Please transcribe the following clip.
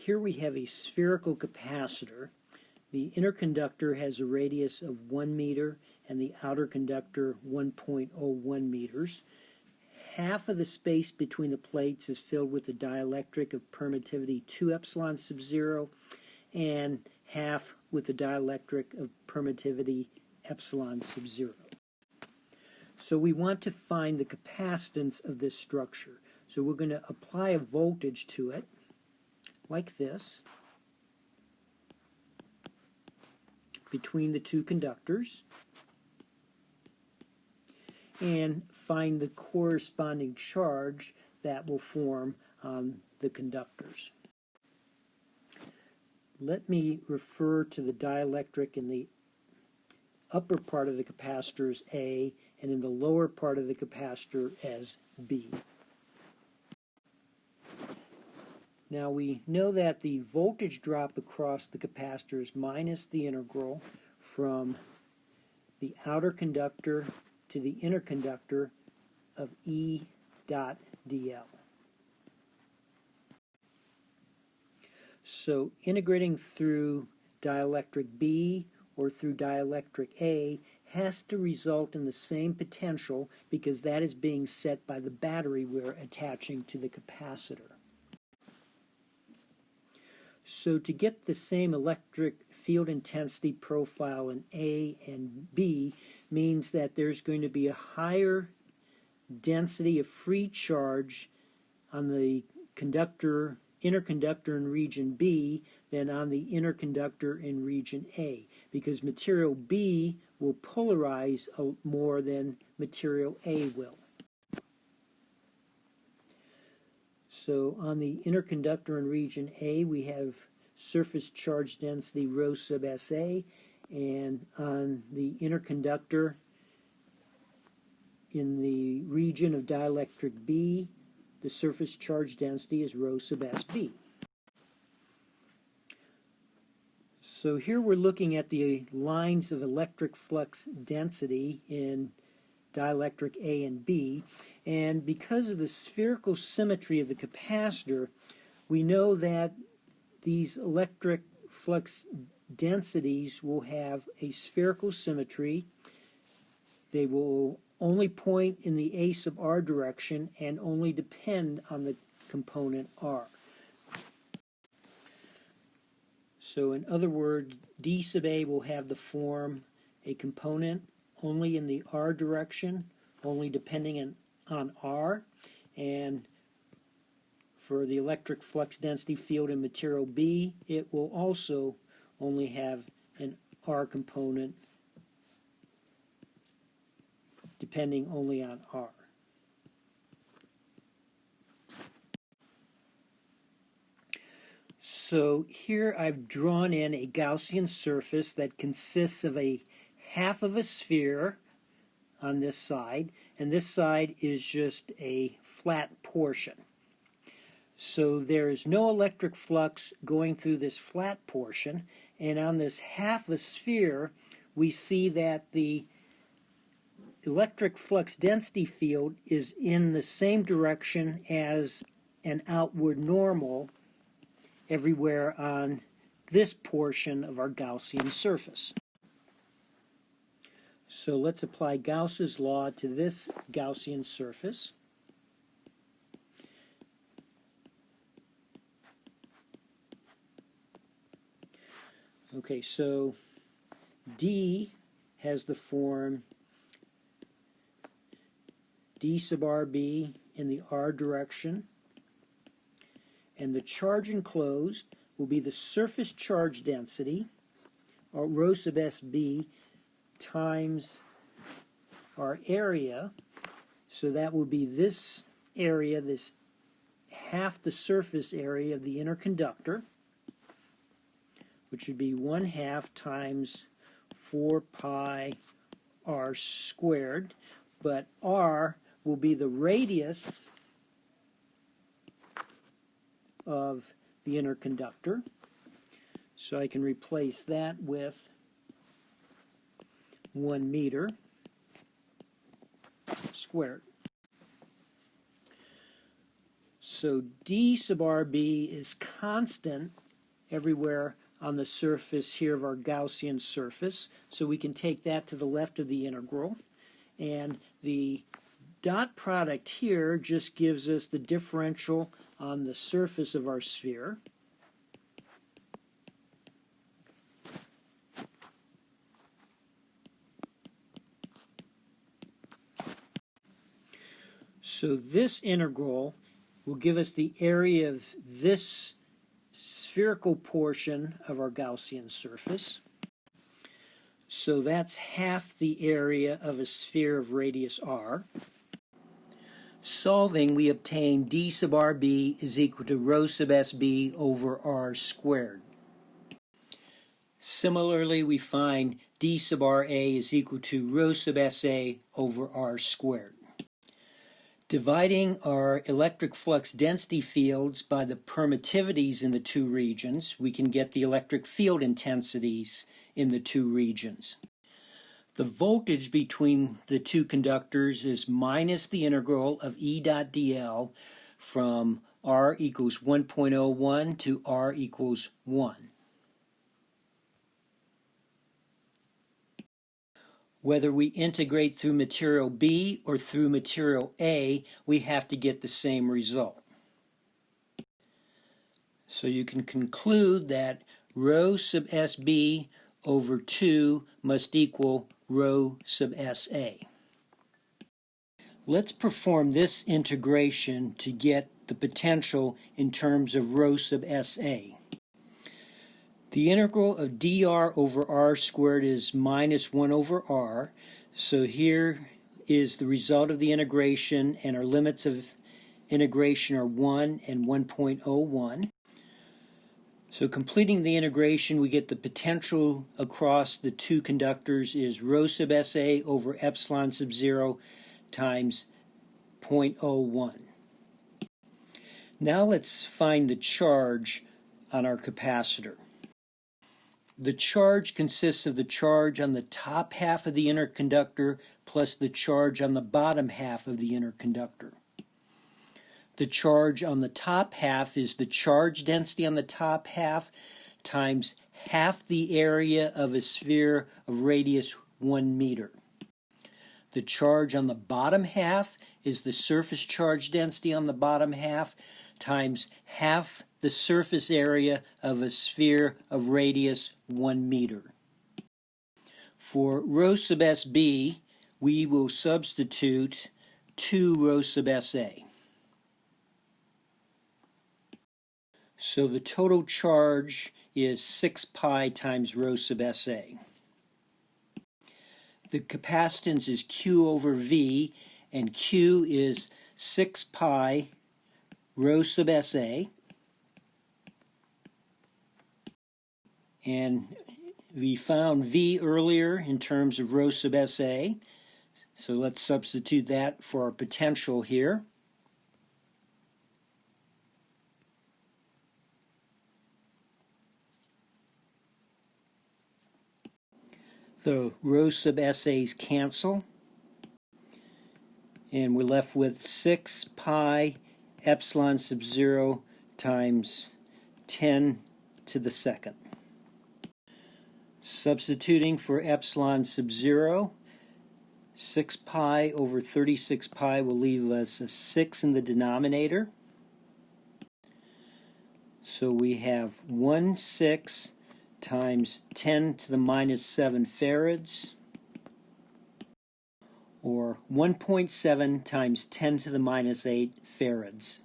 here we have a spherical capacitor. The inner conductor has a radius of 1 meter and the outer conductor 1.01 meters. Half of the space between the plates is filled with the dielectric of permittivity 2 epsilon sub 0 and half with the dielectric of permittivity epsilon sub 0. So we want to find the capacitance of this structure. So we're going to apply a voltage to it, like this, between the two conductors, and find the corresponding charge that will form on the conductors. Let me refer to the dielectric in the upper part of the capacitor as A and in the lower part of the capacitor as B. Now we know that the voltage drop across the capacitor is minus the integral from the outer conductor to the inner conductor of E dot dl. So integrating through dielectric B or through dielectric A has to result in the same potential because that is being set by the battery we're attaching to the capacitor. So to get the same electric field intensity profile in A and B means that there's going to be a higher density of free charge on the inner conductor in region B than on the inner conductor in region A, because material B will polarize more than material A will. So on the inner conductor in region A, we have surface charge density rho sub SA, and on the inner conductor in the region of dielectric B, the surface charge density is rho sub SB. So here we're looking at the lines of electric flux density in dielectric A and B, and because of the spherical symmetry of the capacitor, we know that these electric flux densities will have a spherical symmetry. They will only point in the A sub r direction and only depend on the component r. So in other words, D sub A will have the form a component only in the r direction, only depending on r, and for the electric flux density field in material B, it will also only have an r component depending only on r. So here I've drawn in a Gaussian surface that consists of a half of a sphere on this side, and this side is just a flat portion. So there is no electric flux going through this flat portion, and on this half a sphere we see that the electric flux density field is in the same direction as an outward normal everywhere on this portion of our Gaussian surface. So let's apply Gauss's law to this Gaussian surface. Okay, so D has the form D sub RB in the R direction, and the charge enclosed will be the surface charge density, or rho sub SB, times our area. So that will be this area, this half the surface area of the inner conductor, which would be 1/2 times 4 pi r squared, but r will be the radius of the inner conductor. So I can replace that with 1 meter squared. So d sub rb is constant everywhere on the surface here of our Gaussian surface. So we can take that to the left of the integral. And the dot product here just gives us the differential on the surface of our sphere. So this integral will give us the area of this spherical portion of our Gaussian surface. So that's half the area of a sphere of radius r. Solving, we obtain d sub rb is equal to rho sub sb over r squared. Similarly, we find d sub ra is equal to rho sub sa over r squared. Dividing our electric flux density fields by the permittivities in the two regions, we can get the electric field intensities in the two regions. The voltage between the two conductors is minus the integral of E dot dl from R equals 1.01 to R equals 1. Whether we integrate through material B or through material A, we have to get the same result. So you can conclude that rho sub SB over 2 must equal rho sub SA. Let's perform this integration to get the potential in terms of rho sub SA. The integral of dr over r squared is minus 1 over r. So here is the result of the integration, and our limits of integration are 1 and 1.01. So completing the integration, we get the potential across the two conductors is rho sub SA over epsilon sub 0 times 0.01. Now let's find the charge on our capacitor. The charge consists of the charge on the top half of the inner conductor plus the charge on the bottom half of the inner conductor. The charge on the top half is the charge density on the top half times half the area of a sphere of radius 1 meter. The charge on the bottom half is the surface charge density on the bottom half times half the surface area of a sphere of radius 1 meter. For rho sub SB, we will substitute 2 rho sub SA. So the total charge is 6 pi times rho sub SA. The capacitance is Q over V, and Q is 6 pi rho sub SA. And we found V earlier in terms of rho sub SA, so let's substitute that for our potential here. The rho sub SA's cancel, and we're left with 6 pi epsilon sub 0 times 10 to the second. Substituting for epsilon sub 0, 6 pi over 36 pi will leave us a 6 in the denominator. So we have 1/6 times 10 to the minus 7 farads, or 1.7 times 10 to the minus 8 farads.